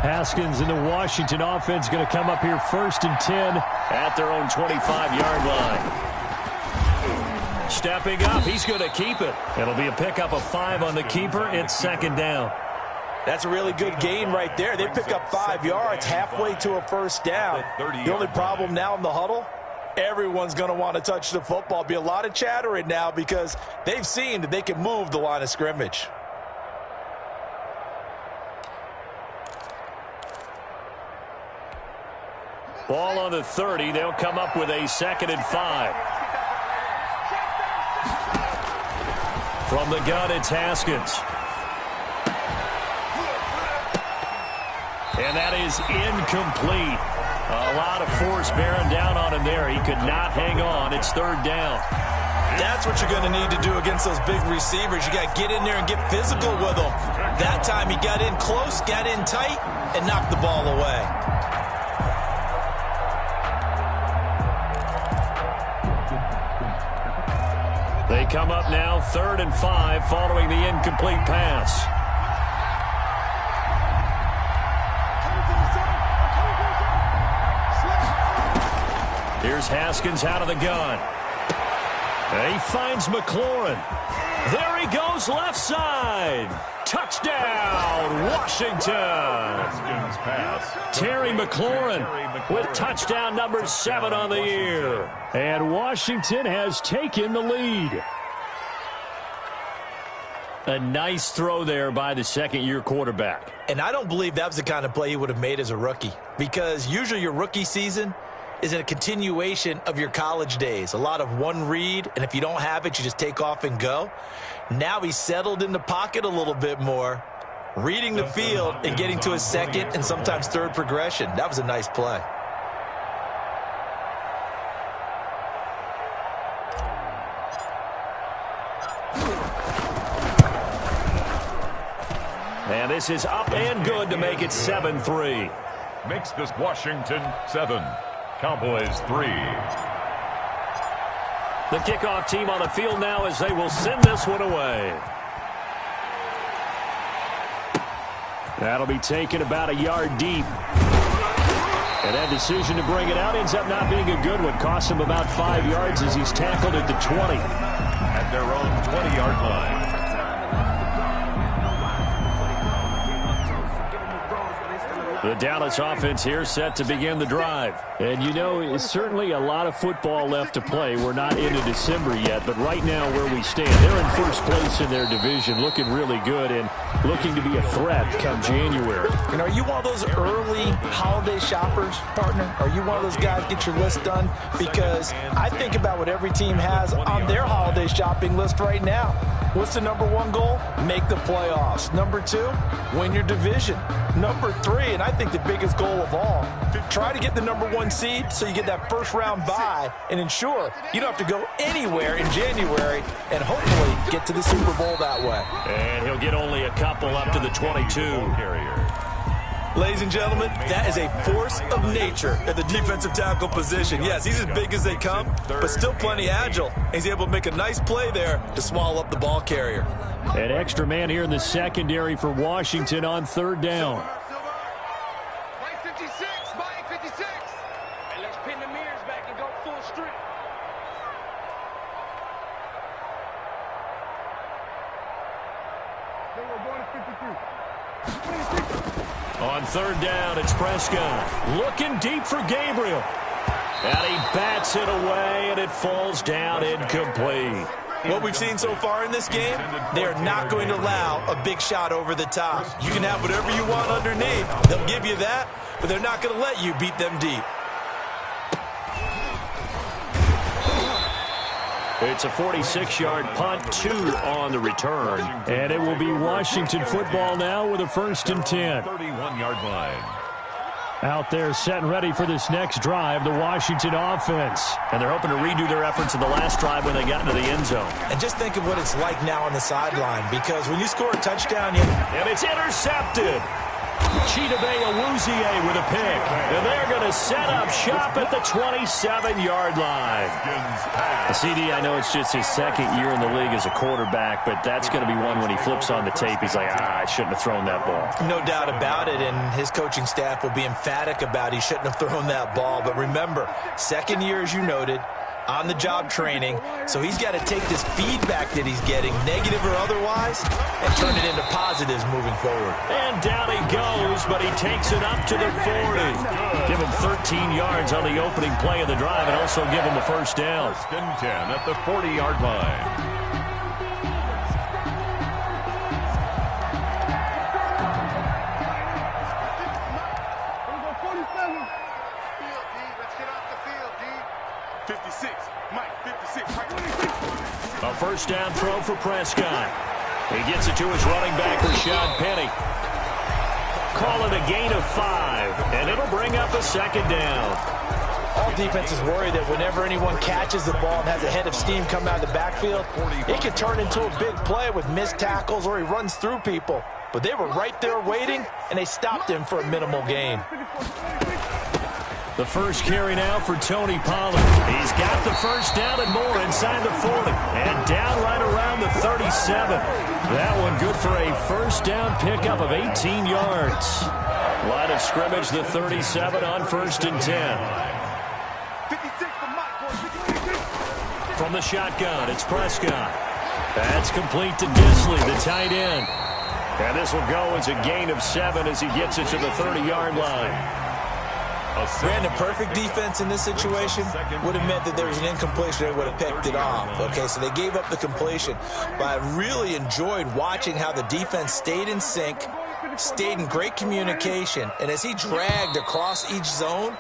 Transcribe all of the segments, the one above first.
Haskins and the Washington offense going to come up here 1st and 10 at their own 25-yard line. Stepping up, he's going to keep it. It'll be a pickup of 5 on the keeper. It's 2nd down. That's a really good gain right there. They pick up 5 yards halfway to a 1st down. The only problem now in the huddle, everyone's going to want to touch the football. Be a lot of chatter right now because they've seen that they can move the line of scrimmage. Ball on the 30. They'll come up with a 2nd and 5. From the gun, it's Haskins. And that is incomplete. A lot of force bearing down on him there. He could not hang on. It's 3rd down. That's what you're going to need to do against those big receivers. You got to get in there and get physical with them. That time he got in close, got in tight, and knocked the ball away. They come up now 3rd and 5 following the incomplete pass. Here's Haskins out of the gun. And he finds McLaurin. There he goes left side. Touchdown, Washington. Terry McLaurin with touchdown number 7 on the year. And Washington has taken the lead. A nice throw there by the 2nd-year quarterback. And I don't believe that was the kind of play he would have made as a rookie. Because usually your rookie season is a continuation of your college days. A lot of one read, and if you don't have it, you just take off and go. Now he's settled in the pocket a little bit more, reading the field and getting to his 2nd and sometimes 3rd progression. That was a nice play. And this is up and good to make it 7-3. Makes this Washington 7. Cowboys 3. The kickoff team on the field now as they will send this one away. That'll be taken about a yard deep. And that decision to bring it out ends up not being a good one. Costs him about 5 yards as he's tackled at the 20. At their own 20-yard line. The Dallas offense here set to begin the drive. And, you know, it's certainly a lot of football left to play. We're not into December yet, but right now where we stand, they're in 1st place in their division, looking really good and looking to be a threat come January. And are you one of those early holiday shoppers, partner? Are you one of those guys get your list done? Because I think about what every team has on their holiday shopping list right now. What's the number 1 goal? Make the playoffs. Number 2, win your division. Number 3, and I think the biggest goal of all, try to get the number 1 seed so you get that 1st round bye and ensure you don't have to go anywhere in January and hopefully get to the Super Bowl that way. And he'll get only a couple up to the 22. Ladies and gentlemen, that is a force of nature at the defensive tackle position. Yes, he's as big as they come, but still plenty agile. He's able to make a nice play there to swallow up the ball carrier. An extra man here in the secondary for Washington on 3rd down. Mike 56. And let's pin the mirrors back and go full strength. On 3rd down, it's Prescott. Looking deep for Gabriel. And he bats it away, and it falls down incomplete. What we've seen so far in this game, they are not going to allow a big shot over the top. You can have whatever you want underneath. They'll give you that, but they're not going to let you beat them deep. It's a 46-yard punt, 2 on the return. And it will be Washington football now with a 1st and 10. 31-yard line. Out there set and ready for this next drive, the Washington offense. And they're hoping to redo their efforts in the last drive when they got into the end zone. And just think of what it's like now on the sideline, because when you score a touchdown, and it's intercepted. Chidobe with a pick. And they're going to set up shop at the 27-yard line. CD, I know it's just his second year in the league as a quarterback, but that's going to be one when he flips on the tape. He's like, I shouldn't have thrown that ball. No doubt about it, and his coaching staff will be emphatic about he shouldn't have thrown that ball. But remember, second year, as you noted, on-the-job training, so he's got to take this feedback that he's getting, negative or otherwise, and turn it into positives moving forward. And down he goes, but he takes it up to the 40. Give him 13 yards on the opening play of the drive and also give him a first down. First and 10 at the 40-yard line. A first down throw for Prescott. He gets it to his running back, Rashad Penny. Call it a gain of 5, and it'll bring up a second down. All defenses worry that whenever anyone catches the ball and has a head of steam come out of the backfield, it can turn into a big play with missed tackles or he runs through people. But they were right there waiting, and they stopped him for a minimal gain. The first carry now for Tony Pollard. He's got the first down and more inside the 40. And down right around the 37. That one good for a first down pickup of 18 yards. Line of scrimmage, the 37 on first and 10. From the shotgun, it's Prescott. That's complete to Disley, the tight end. And this will go as a gain of 7 as he gets it to the 30-yard line. Brandon, perfect defense in this situation would have meant that there was an incompletion. They would have picked it off. Okay, so they gave up the completion. But I really enjoyed watching how the defense stayed in sync, stayed in great communication. And as he dragged across each zone,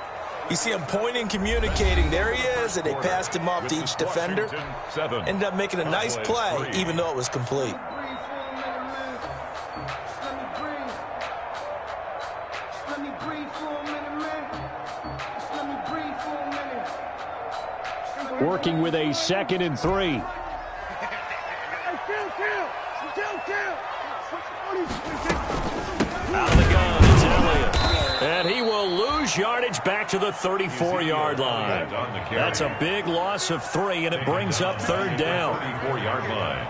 you see him pointing, communicating. There he is, and they passed him off to each defender. Ended up making a nice play, even though it was complete. Working with a 2nd and 3. Out of the gun, it's Elliott. And he will lose yardage back to the 34-yard line. That's a big loss of 3, and it brings up third down. 34-yard line.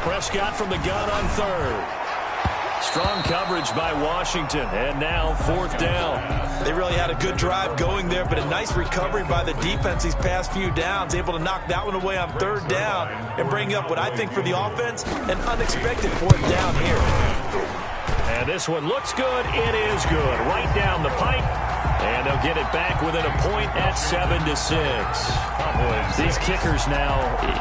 Prescott from the gun on third. Strong coverage by Washington, and now fourth down. They really had a good drive going there, but a nice recovery by the defense these past few downs, able to knock that one away on third down and bring up what I think for the offense, an unexpected fourth down here. And this one looks good. It is good. Right down the pipe. And they'll get it back within a point at 7-6. These kickers now,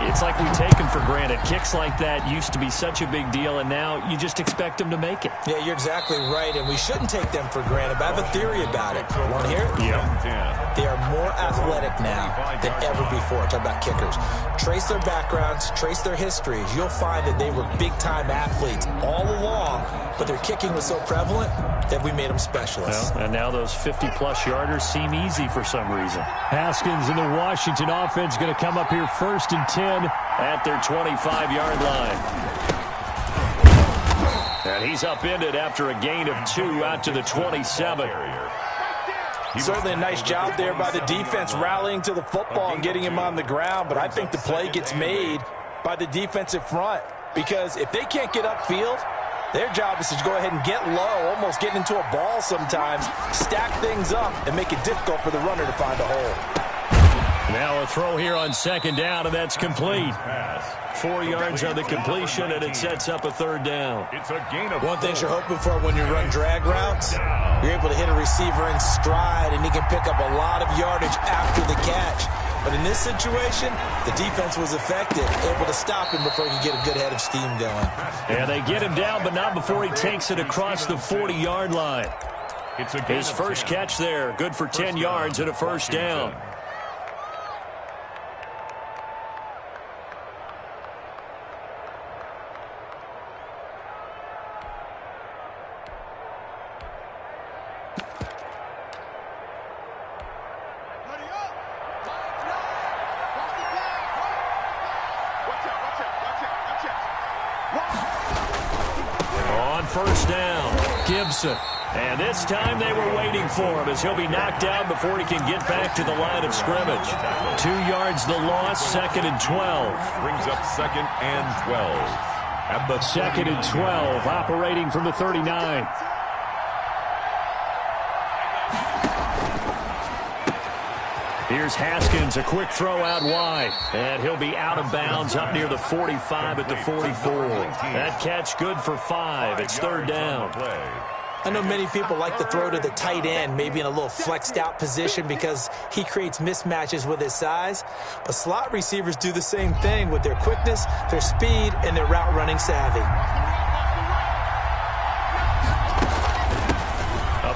it's like we take them for granted. Kicks like that used to be such a big deal, and now you just expect them to make it. Yeah, you're exactly right, and we shouldn't take them for granted. But I have a theory about it. You want to hear it? Yeah. They are more athletic now than ever before. Talk about kickers. Trace their backgrounds, trace their histories. You'll find that they were big-time athletes all along, but their kicking was so prevalent that we made them specialists. Well, and now those 50-plus yarders seem easy for some reason. Haskins and the Washington offense going to come up here first and 10 at their 25-yard line. And he's upended after a gain of 2 out to the 27. Certainly a nice job there by the defense rallying to the football and getting him on the ground, but I think the play gets made by the defensive front because if they can't get upfield, their job is to go ahead and get low, almost get into a ball sometimes, stack things up, and make it difficult for the runner to find a hole. Now a throw here on second down, and that's complete. 4 yards on the completion, and it sets up a third down. It's a gain of One thing you're hoping for when you run drag routes, you're able to hit a receiver in stride, and he can pick up a lot of yardage after the catch. But in this situation, the defense was effective, able to stop him before he could get a good head of steam going. And they get him down, but not before he takes it across the 40-yard line. His first catch there, good for 10 yards and a first down. On first down, Gibson. And this time they were waiting for him as he'll be knocked out before he can get back to the line of scrimmage. 2 yards the loss, 2nd and 12. Brings up 2nd and 12. At the 2nd and 12, operating from the 39. Here's Haskins, a quick throw out wide. And he'll be out of bounds up near the 45 at the 44. That catch good for 5. It's 3rd down. I know many people like to throw to the tight end, maybe in a little flexed out position because he creates mismatches with his size. But slot receivers do the same thing with their quickness, their speed, and their route running savvy.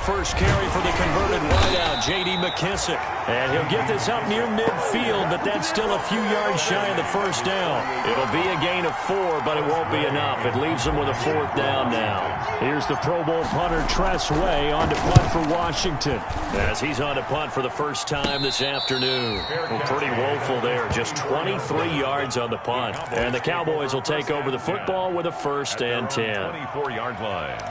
First carry for the converted wideout, J.D. McKissick. And he'll get this up near midfield, but that's still a few yards shy of the first down. It'll be a gain of 4, but it won't be enough. It leaves them with a 4th down now. Here's the Pro Bowl punter, Tress Way, on to punt for Washington. As he's on to punt for the first time this afternoon. Well, pretty woeful there. Just 23 yards on the punt. And the Cowboys will take over the football with a 1st and 10. 24-yard line.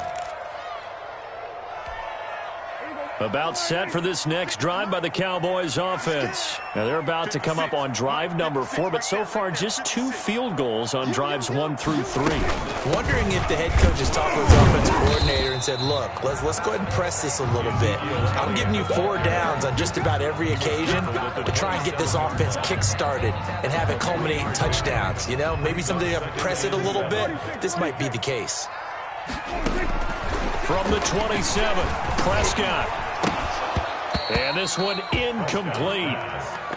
About set for this next drive by the Cowboys offense. Now they're about to come up on drive number 4, but so far just 2 field goals on drives 1 through 3. Wondering if the head coach has talked with his offensive coordinator and said, look, let's go ahead and press this a little bit. I'm giving you 4 downs on just about every occasion to try and get this offense kick-started and have it culminate in touchdowns. You know, maybe someday you press it a little bit. This might be the case. From the 27, Prescott. And this one incomplete.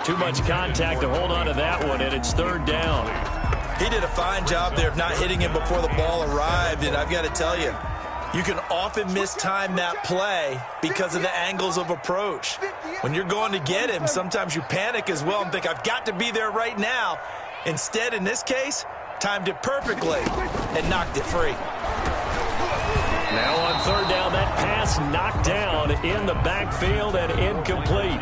Too much contact to hold on to that one, and it's 3rd down. He did a fine job there of not hitting him before the ball arrived, and I've got to tell you, you can often mistime that play because of the angles of approach. When you're going to get him, sometimes you panic as well and think, I've got to be there right now. Instead, in this case, timed it perfectly and knocked it free. Now on 3rd down, that pass knocked down in the backfield and incomplete.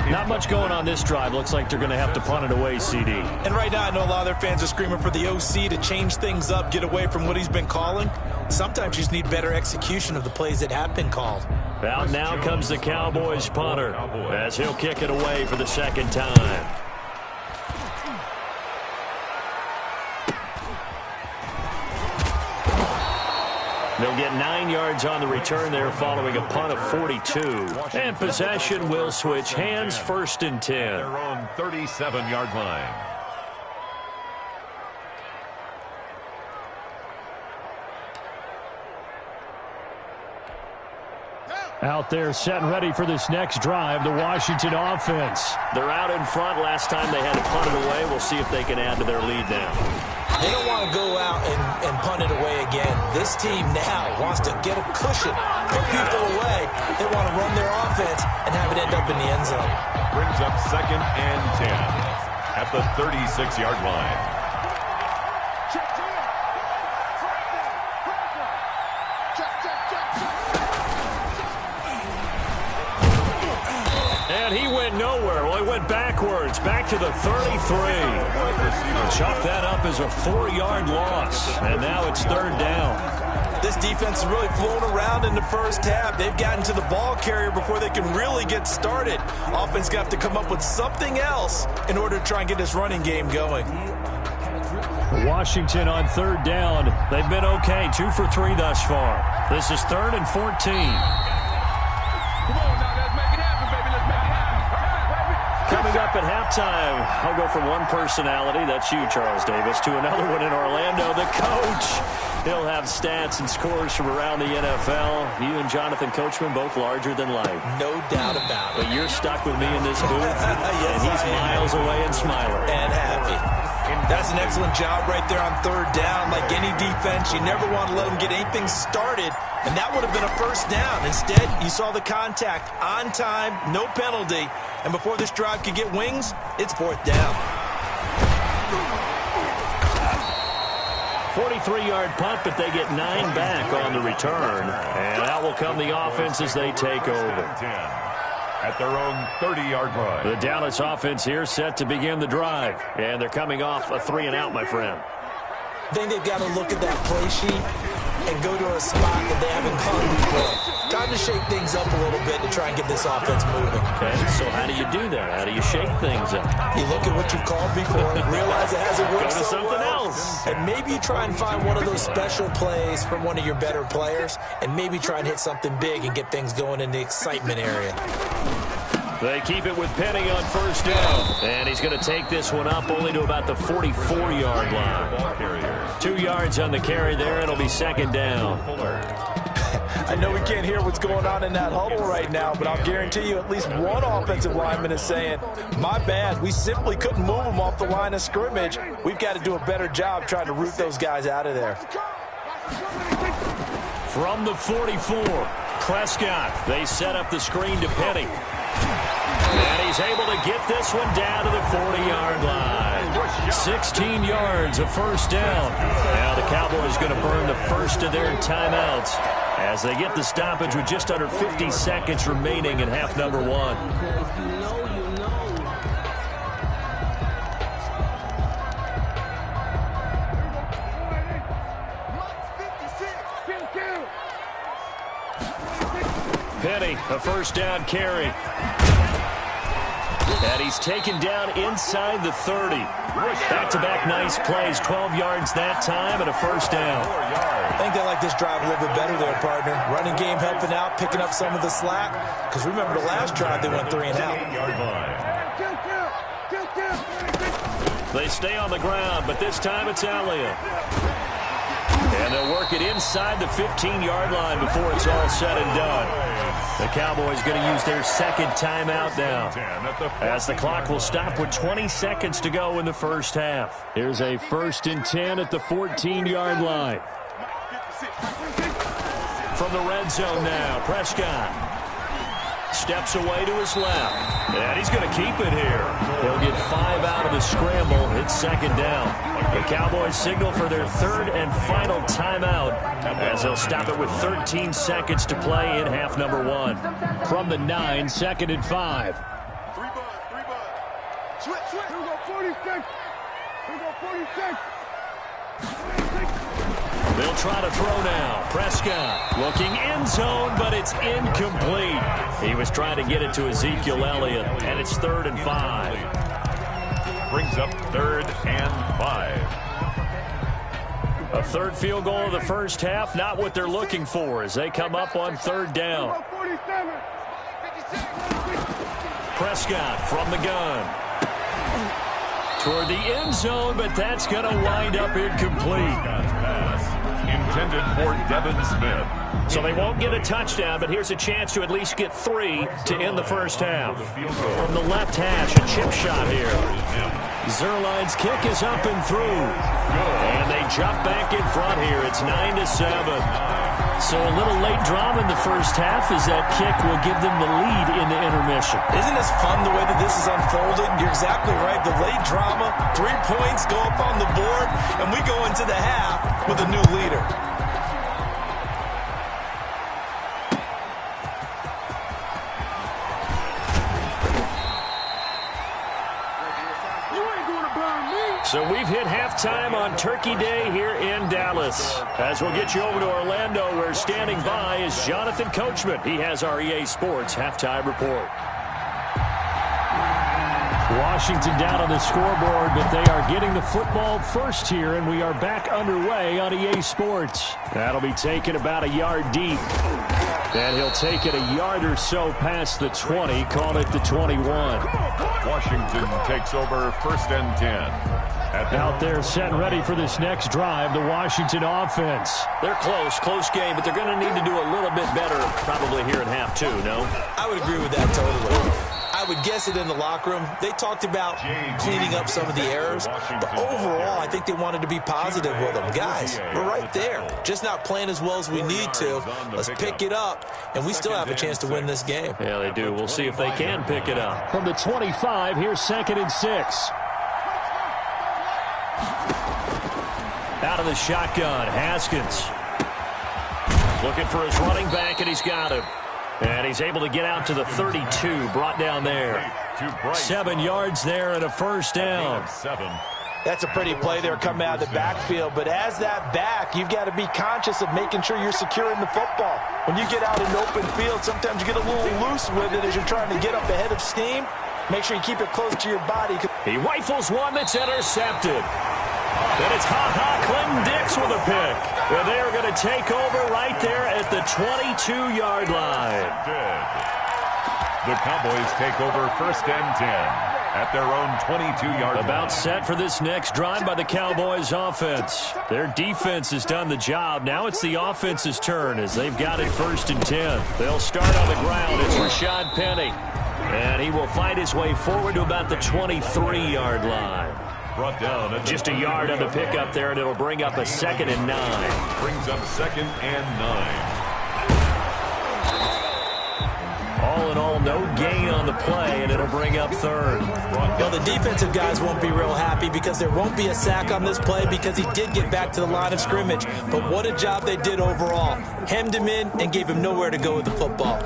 Not much going on this drive. Looks like they're going to have to punt it away, CD. And right now, I know a lot of their fans are screaming for the OC to change things up, get away from what he's been calling. Sometimes you just need better execution of the plays that have been called. Out now comes the Cowboys punter as he'll kick it away for the 2nd time. They'll get 9 yards on the return there following a punt of 42. And possession will switch hands, 1st and 10. Their own 37-yard line. Out there set and ready for this next drive, the Washington offense. They're out in front. Last time they had to punt it away. We'll see if they can add to their lead now. They don't want to go out and punt it away again. This team now wants to get a cushion, put people away. They want to run their offense and have it end up in the end zone. Brings up 2nd and 10 at the 36-yard line. And he went nowhere. Well, he went backwards, back to the 33. Chalk that up as a 4-yard loss. And now it's 3rd down. This defense is really flown around in the first half. They've gotten to the ball carrier before they can really get started. Offense going to have to come up with something else in order to try and get this running game going. Washington on 3rd down. They've been okay, 2 for 3 thus far. This is 3rd and 14. Coming up at halftime, I'll go from one personality, that's you, Charles Davis, to another one in Orlando, the coach. He'll have stats and scores from around the NFL. You and Jonathan Coachman, both larger than life. No doubt about it. But you're stuck with me in this booth, yes, and he's miles away and smiling. And happy. That's an excellent job right there on 3rd down. Like any defense, you never want to let them get anything started, and that would have been a 1st down. Instead, you saw the contact on time, no penalty, and before this drive could get wings, it's 4th down. 43-yard punt, but they get 9 back on the return, and that will come the offense as they take over. At their own 30-yard line. The Dallas offense here set to begin the drive. And they're coming off a 3-and-out, my friend. I think they've got to look at that play sheet and go to a spot that they haven't gone before. Time to shake things up a little bit to try and get this offense moving. Okay, so how do you do that? How do you shake things up? You look at what you called before, realize it hasn't worked Go to so something well, else. and maybe you try and find one of those special plays from one of your better players, and maybe try and hit something big and get things going in the excitement area. They keep it with Penny on first down. And he's going to take this one up only to about the 44-yard line. 2 yards on the carry there. It'll be second down. I know we can't hear what's going on in that huddle right now, but I'll guarantee you at least one offensive lineman is saying, my bad, we simply couldn't move them off the line of scrimmage. We've got to do a better job trying to root those guys out of there. From the 44, Prescott. They set up the screen to Penny. And he's able to get this one down to the 40-yard line. 16 yards, a first down. Now the Cowboys going to burn the first of their timeouts as they get the stoppage with just under 50 seconds remaining in half number one. Penny, a first down carry. And he's taken down inside the 30. Back-to-back nice plays, 12 yards that time and a first down. I think they like this drive a little bit better there, partner. Running game helping out, picking up some of the slack. Because remember the last drive, they went 3 and out. They stay on the ground, but this time it's Elliott. And they'll work it inside the 15-yard line before it's all said and done. The Cowboys going to use their second timeout now, as the clock will stop with 20 seconds to go in the first half. Here's a 1st and 10 at the 14-yard line. From the red zone now, Prescott steps away to his left, and he's going to keep it here. He'll get 5 out of the scramble. It's second down. The Cowboys signal for their 3rd and final timeout as they'll stop it with 13 seconds to play in half number one. From the 9, 2nd and 5. 3 bud. Switch. Here we go, 46. They'll try to throw now. Prescott looking end zone, but it's incomplete. He was trying to get it to Ezekiel Elliott, and it's 3rd and 5. Brings up 3rd and 5. A 3rd field goal of the first half, not what they're looking for as they come up on 3rd down. Prescott from the gun. Toward the end zone, but that's going to wind up incomplete. Intended for Devin Smith. So they won't get a touchdown, but here's a chance to at least get 3 to end the first half. From the left hash, a chip shot here. Zerline's kick is up and through. And they jump back in front here. It's 9-7. So a little late drama in the first half as that kick will give them the lead in the intermission. Isn't this fun the way that this is unfolded? You're exactly right. The late drama, 3 points go up on the board, and we go into the half with a new leader. So we've hit halftime on Turkey Day here in Dallas. As we'll get you over to Orlando, where standing by is Jonathan Coachman. He has our EA Sports halftime report. Washington down on the scoreboard, but they are getting the football first here, and we are back underway on EA Sports. That'll be taken about a yard deep. And he'll take it a yard or so past the 20, call it the 21. Washington takes over 1st and 10. Out there set and ready for this next drive, the Washington offense. They're close game, but they're going to need to do a little bit better probably here in half 2, no? I would agree with that totally. I would guess it in the locker room. They talked about cleaning up some of the errors, but overall, I think they wanted to be positive with them. Guys, we're right there. Just not playing as well as we need to. Let's pick it up, and we still have a chance to win this game. Yeah, they do. We'll see if they can pick it up. From the 25, here's 2nd and 6. Out of the shotgun, Haskins. Looking for his running back, and he's got him. And he's able to get out to the 32, brought down there. 7 yards there and a first down. That's a pretty play there coming out of the backfield, but as that back, you've got to be conscious of making sure you're securing the football. When you get out in open field, sometimes you get a little loose with it as you're trying to get up ahead of steam. Make sure you keep it close to your body. He rifles one that's intercepted. And it's Clinton Dix with a pick. And they're going to take over right there at the 22-yard line. The Cowboys take over 1st and 10. At their own 22-yard line. About set for this next drive by the Cowboys offense. Their defense has done the job. Now it's the offense's turn as they've got it 1st and 10. They'll start on the ground. It's Rashad Penny. And he will fight his way forward to about the 23-yard line. Brought down at just a yard on the pickup there, and it'll bring up a 2nd and 9. Brings up 2nd and 9. All in all, no gain on the play, and it'll bring up 3rd. Well, the defensive guys won't be real happy because there won't be a sack on this play because he did get back to the line of scrimmage. But what a job they did overall. Hemmed him in and gave him nowhere to go with the football.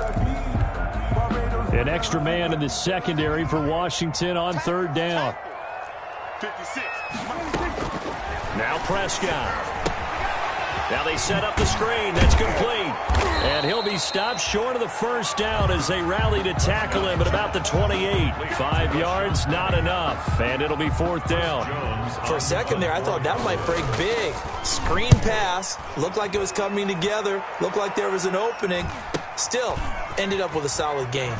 An extra man in the secondary for Washington on 3rd down. 56. Now Prescott. Now they set up the screen. That's complete. And he'll be stopped short of the 1st down as they rally to tackle him at about the 28. 5 yards, not enough. And it'll be 4th down. For a second there, I thought that might break big. Screen pass. Looked like it was coming together. Looked like there was an opening. Still, ended up with a solid gain.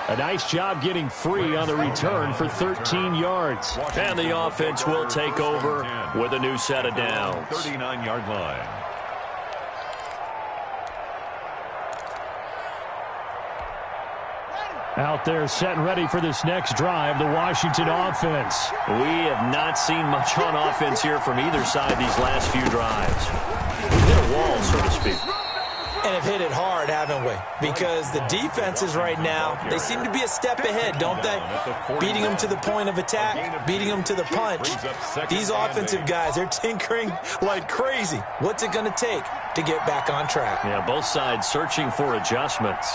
A nice job getting free on the return for 13 yards. And the offense will take over with a new set of downs. 39-yard line. Out there set and ready for this next drive, the Washington offense. We have not seen much on offense here from either side these last few drives. We've hit a wall, so to speak. And have hit it hard, haven't we? Because the defenses right now, they seem to be a step ahead, don't they? Beating them to the point of attack, beating them to the punch. These offensive guys, they're tinkering like crazy. What's it going to take to get back on track? Yeah, both sides searching for adjustments.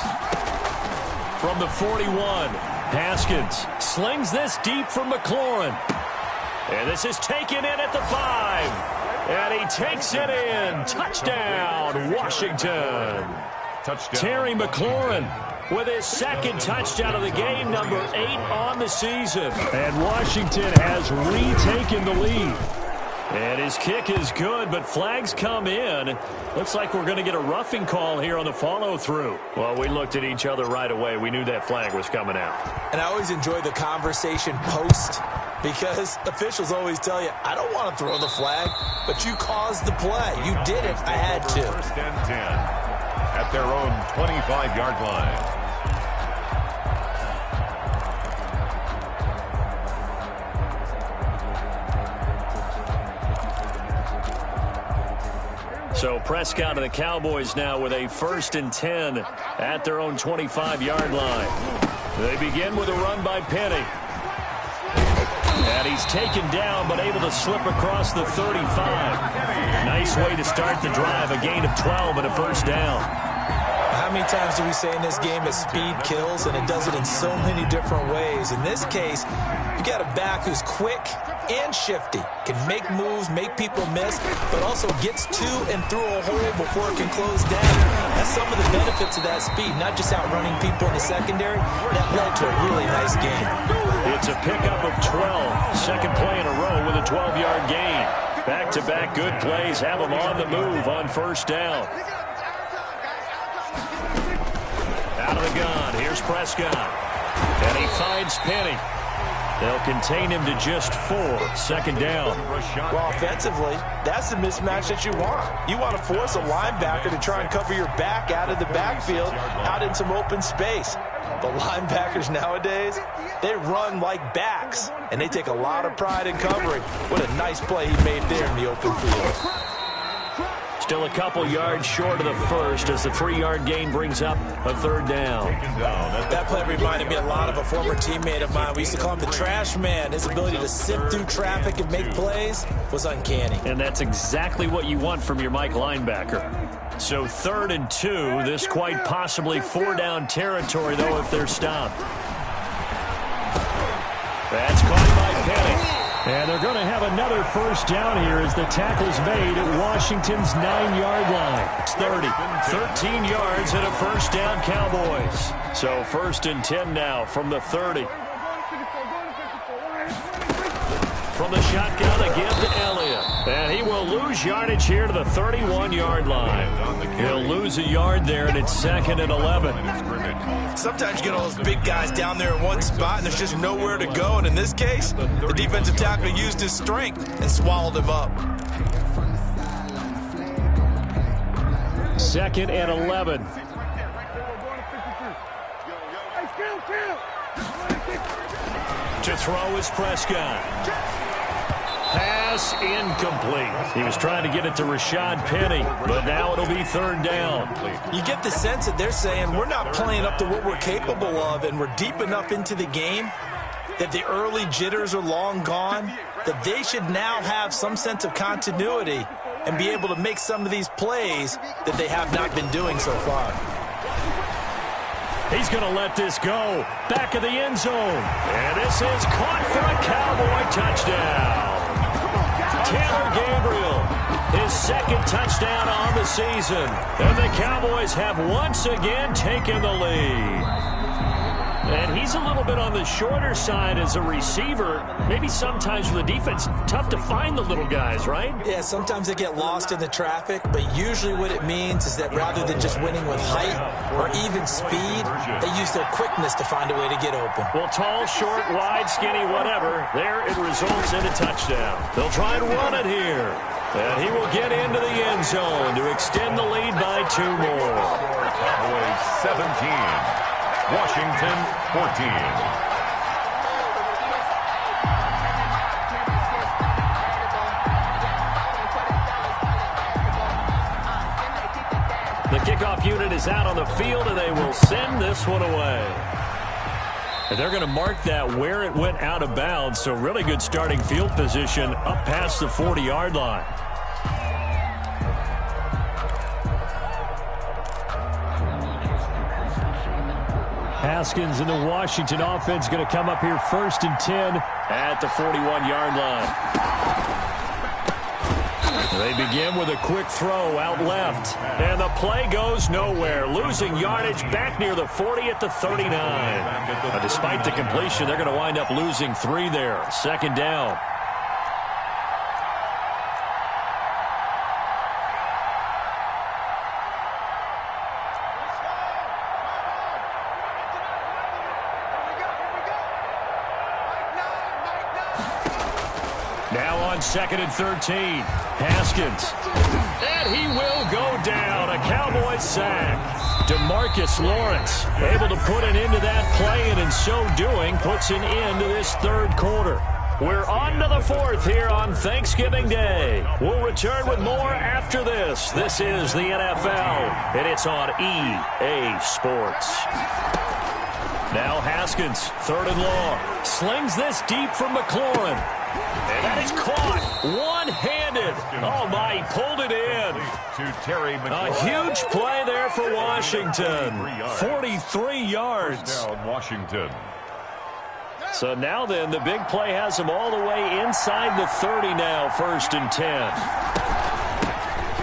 From the 41, Haskins slings this deep from McLaurin. And this is taken in at the 5. And he takes it in. Touchdown, Washington. Touchdown. Terry McLaurin with his 2nd touchdown of the game, number 8 on the season. And Washington has retaken the lead. And his kick is good, but flags come in. Looks like we're going to get a roughing call here on the follow-through. Well, we looked at each other right away. We knew that flag was coming out. And I always enjoy the conversation post because officials always tell you, I don't want to throw the flag, but you caused the play. You did it. I had to. 1st and 10 at their own 25-yard line. So Prescott and the Cowboys now with a 1st and 10 at their own 25-yard line. They begin with a run by Penny. And he's taken down but able to slip across the 35. Nice way to start the drive. A gain of 12 and a 1st down. How many times do we say in this game that speed kills, and it does it in so many different ways? In this case, you got a back who's quick and shifty, can make moves, make people miss, but also gets to and through a hole before it can close down. That's some of the benefits of that speed, not just outrunning people in the secondary. That led to a really nice game. It's a pickup of 12. 2nd play in a row with a 12-yard gain. Back-to-back good plays have them on the move on 1st down. Out of the gun, here's Prescott. And he finds Penny. They'll contain him to just 4. 2nd down. Well, offensively, that's the mismatch that you want. You want to force a linebacker to try and cover your back out of the backfield, out in some open space. The linebackers nowadays, they run like backs, and they take a lot of pride in covering. What a nice play he made there in the open field. Still a couple yards short of the 1st as the 3-yard gain brings up a 3rd down. That play reminded me a lot of a former teammate of mine. We used to call him the trash man. His ability to sift through traffic and make plays was uncanny. And that's exactly what you want from your Mike linebacker. So 3rd and 2, this quite possibly 4-down territory, though, if they're stopped. That's caught by Penny. And they're going to have another first down here as the tackle's made at Washington's 9-yard line. It's 30. 13 yards and a first down, Cowboys. So 1st and 10 now from the 30. From the shotgun again to Elliott. And he will lose yardage here to the 31-yard line. He'll lose a yard there, and it's 2nd and 11. Sometimes you get all those big guys down there in one spot, and there's just nowhere to go. And in this case, the defensive tackle used his strength and swallowed him up. 2nd and 11. To throw is Prescott. Pass incomplete. He was trying to get it to Rashad Penny, but now it'll be 3rd down. You get the sense that they're saying we're not playing up to what we're capable of, and we're deep enough into the game that the early jitters are long gone, that they should now have some sense of continuity and be able to make some of these plays that they have not been doing so far. He's going to let this go. Back of the end zone. And this is caught for a Cowboy touchdown. Taylor Gabriel, his 2nd touchdown on the season. And the Cowboys have once again taken the lead. And he's a little bit on the shorter side as a receiver. Maybe sometimes for the defense, tough to find the little guys, right? Yeah, sometimes they get lost in the traffic, but usually what it means is that rather than just winning with height or even speed, they use their quickness to find a way to get open. Well, tall, short, wide, skinny, whatever, there it results in a touchdown. They'll try and run it here. And he will get into the end zone to extend the lead by 2 more. Cowboys 17. Washington 14. The kickoff unit is out on the field, and they will send this one away. And they're going to mark that where it went out of bounds, so really good starting field position up past the 40-yard line. Haskins and the Washington offense going to come up here 1st and 10 at the 41-yard line. They begin with a quick throw out left. And the play goes nowhere. Losing yardage back near the 40 at the 39. Despite the completion, they're going to wind up losing 3 there. 2nd down. Now on 2nd and 13. Haskins. And he will go down. A Cowboys sack. DeMarcus Lawrence able to put an end to that play, and in so doing puts an end to this 3rd quarter. We're on to the 4th here on Thanksgiving Day. We'll return with more after this. This is the NFL, and it's on EA Sports. Now Haskins, 3rd and long. Slings this deep from McLaurin. And that is caught one-handed. Oh, my, he pulled it in. A huge play there for Washington. 43 yards. Down Washington. So now then, the big play has him all the way inside the 30 now, 1st and 10.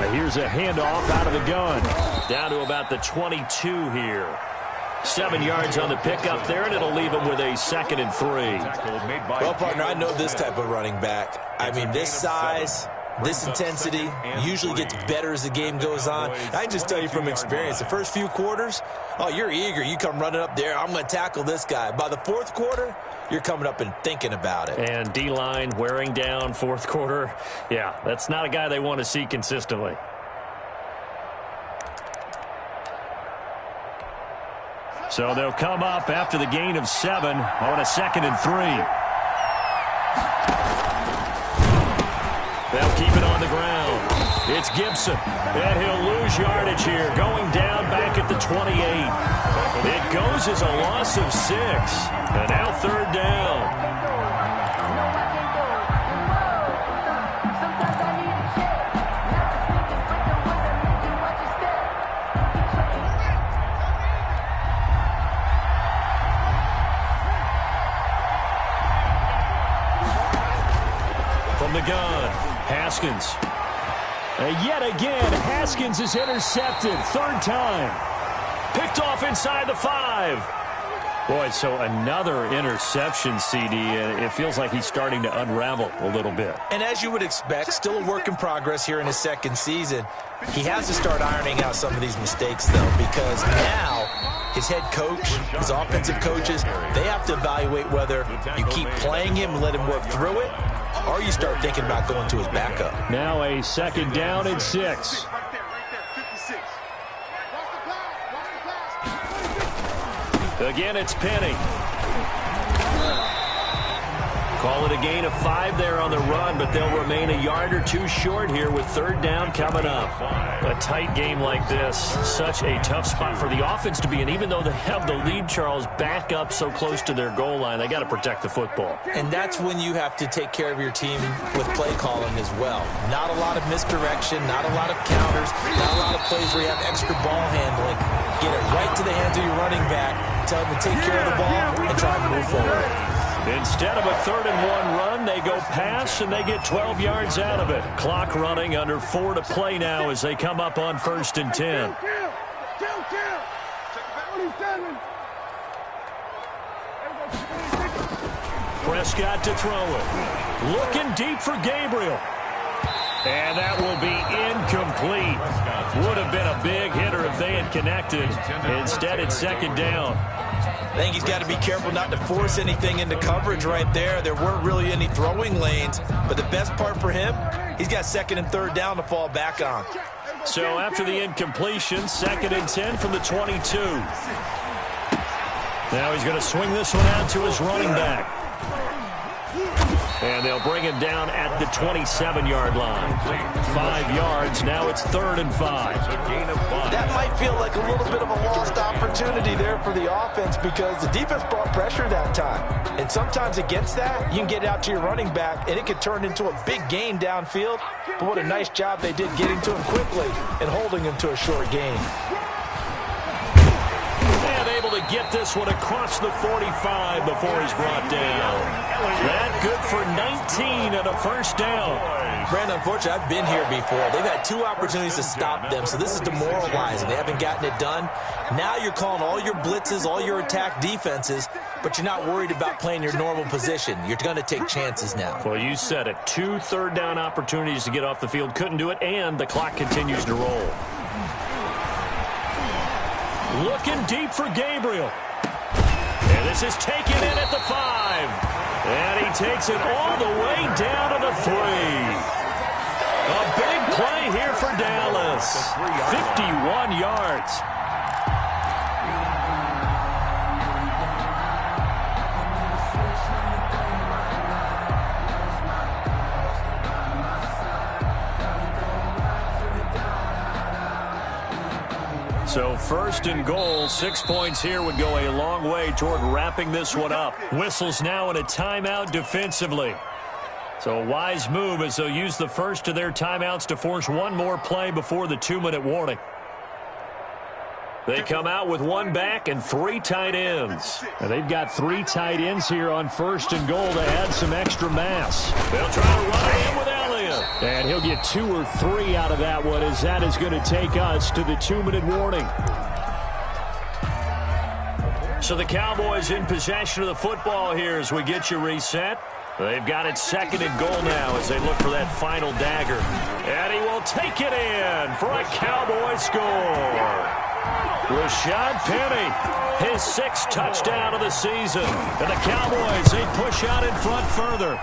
Now here's a handoff out of the gun. Down to about the 22 here. 7 yards on the pickup there, and it'll leave him with a 2nd and 3. Well, partner, I know this type of running back. I mean, this size, this intensity usually gets better as the game goes on. I can just tell you from experience, the first few quarters, oh, you're eager. You come running up there, I'm going to tackle this guy. By the 4th quarter, you're coming up and thinking about it. And D-line wearing down 4th quarter. Yeah, that's not a guy they want to see consistently. So they'll come up after the gain of 7 on a 2nd and 3. They'll keep it on the ground. It's Gibson, and he'll lose yardage here, going down back at the 28. It goes as a loss of 6, and now 3rd down. From the gun, Haskins. Yet again, Haskins is intercepted. Third time. Picked off inside the 5. Boy, so another interception, CD, and it feels like he's starting to unravel a little bit. And as you would expect, still a work in progress here in his second season. He has to start ironing out some of these mistakes, though, because now his head coach, his offensive coaches, they have to evaluate whether you keep playing him and let him work through it, or you start thinking about going to his backup. Now a second down and 6. Again, it's Penny. Call it a gain of 5 there on the run, but they'll remain a yard or 2 short here with third down coming up. A tight game like this, such a tough spot for the offense to be in. Even though they have the lead, Charles, back up so close to their goal line, they got to protect the football. And that's when you have to take care of your team with play calling as well. Not a lot of misdirection, not a lot of counters, not a lot of plays where you have extra ball handling. Get it right to the hands of your running back, tell them to take care of the ball, and try and move forward. Instead of a 3rd and 1 run, they go pass, and they get 12 yards out of it. Clock running, under 4 to play now as they come up on 1st and 10. Prescott to throw it. Looking deep for Gabriel. And that will be incomplete. Would have been a big hitter if they had connected. Instead, it's second down. I think he's got to be careful not to force anything into coverage right there. There weren't really any throwing lanes, but the best part for him, he's got 2nd and 3rd down to fall back on. So after the incompletion, 2nd and 10 from the 22. Now he's going to swing this one out to his running back. And they'll bring him down at the 27-yard line. 5 yards. Now it's 3rd and 5. That might feel like a little bit of a lost opportunity there for the offense because the defense brought pressure that time. And sometimes against that, you can get out to your running back, and it could turn into a big gain downfield. But what a nice job they did getting to him quickly and holding him to a short gain. And able to get this one across the 45 before he's brought down. That good for 19 and a 1st down. Brandon, unfortunately, I've been here before. They've had 2 opportunities to stop them, so this is demoralizing. They haven't gotten it done. Now you're calling all your blitzes, all your attack defenses, but you're not worried about playing your normal position. You're going to take chances now. Well, you said it. 2 third down opportunities to get off the field. Couldn't do it, and the clock continues to roll. Looking deep for Gabriel. And this is taken in at the 5. And he takes it all the way down to the 3. A big play here for Dallas. 51 yards. So 1st and goal, 6 points here would go a long way toward wrapping this one up. Whistles now in a timeout defensively. So a wise move as they'll use the first of their timeouts to force one more play before the 2-minute warning. They come out with 1 back and 3 tight ends. And they've got 3 tight ends here on 1st and goal to add some extra mass. They'll try to run it in with Elliott. And he'll get 2 or 3 out of that one as that is going to take us to the 2-minute warning. So the Cowboys in possession of the football here as we get you reset. They've got it 2nd and goal now as they look for that final dagger. And he will take it in for a Cowboy score. Rashad Penny, his 6th touchdown of the season. And the Cowboys, they push out in front further.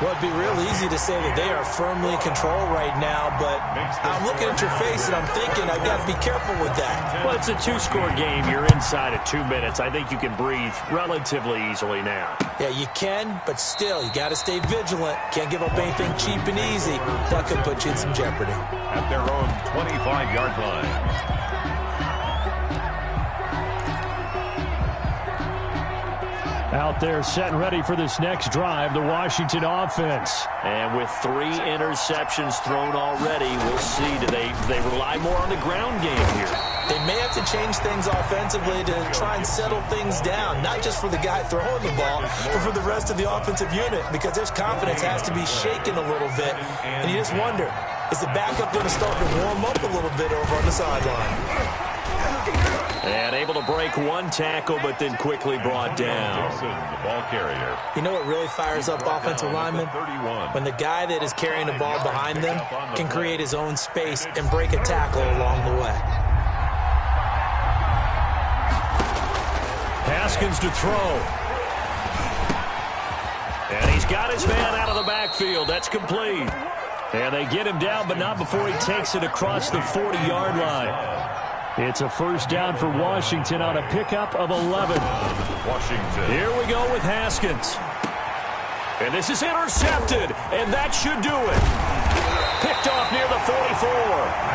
Well, it'd be real easy to say that they are firmly in control right now, but I'm looking at your face and I'm thinking I've got to be careful with that. Well, it's a 2-score game. You're inside of 2 minutes. I think you can breathe relatively easily now. Yeah, you can, but still, you got to stay vigilant. Can't give up anything cheap and easy. That could put you in some jeopardy. At their own 25-yard line. Out there set and ready for this next drive, the Washington offense. And with 3 interceptions thrown already, we'll see. Do they rely more on the ground game here? They may have to change things offensively to try and settle things down, not just for the guy throwing the ball, but for the rest of the offensive unit, because their confidence has to be shaken a little bit. And you just wonder, is the backup going to start to warm up a little bit over on the sideline? And able to break one tackle, but then quickly brought down. The ball carrier. You know what really fires up offensive linemen? When the guy that is carrying the ball behind them can create his own space and break a tackle along the way. Haskins to throw. And he's got his man out of the backfield. That's complete. And they get him down, but not before he takes it across the 40-yard line. It's a first down for Washington on a pickup of 11. Washington. Here we go with Haskins. And this is intercepted, and that should do it. Picked off near the 44.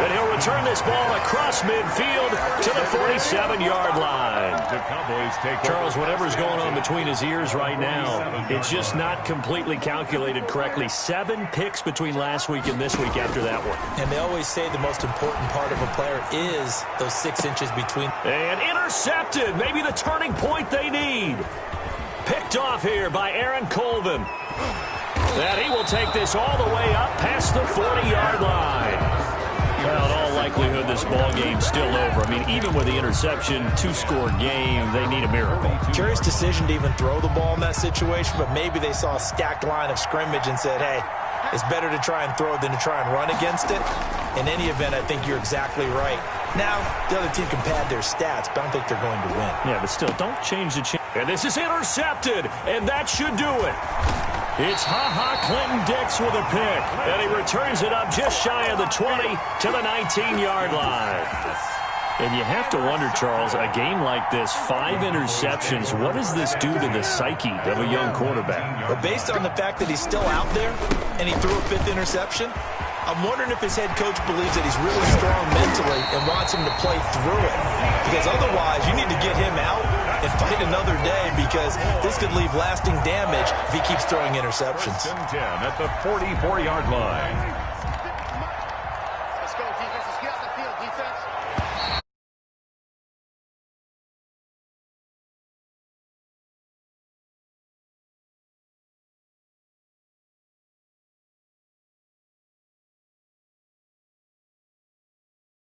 And he'll return this ball across midfield to the 47-yard line. The Cowboys take Charles, whatever's going on between his ears right now, it's just not completely calculated correctly. 7 picks between last week and this week after that one. And they always say the most important part of a player is those 6 inches between. And intercepted. Maybe the turning point they need. Picked off here by Aaron Colvin. And he will take this all the way up past the 40-yard line. Well, in all likelihood, this ball game's still over. I mean, even with the interception, 2-score game, they need a miracle. Curious decision to even throw the ball in that situation, but maybe they saw a stacked line of scrimmage and said, hey, it's better to try and throw than to try and run against it. In any event, I think you're exactly right. Now, the other team can pad their stats, but I don't think they're going to win. Yeah, but still, don't change the And this is intercepted, and that should do it. It's Clinton-Dix with a pick, and he returns it up just shy of the 20 to the 19-yard line. And you have to wonder, Charles, a game like this, 5 interceptions, what does this do to the psyche of a young quarterback? But based on the fact that he's still out there and he threw a 5th interception, I'm wondering if his head coach believes that he's really strong mentally and wants him to play through it. Because otherwise, you need to get him out and fight another day, because this could leave lasting damage if he keeps throwing interceptions. 10 at the 44-yard line. Let's go, defense. Let's get out the field, defense.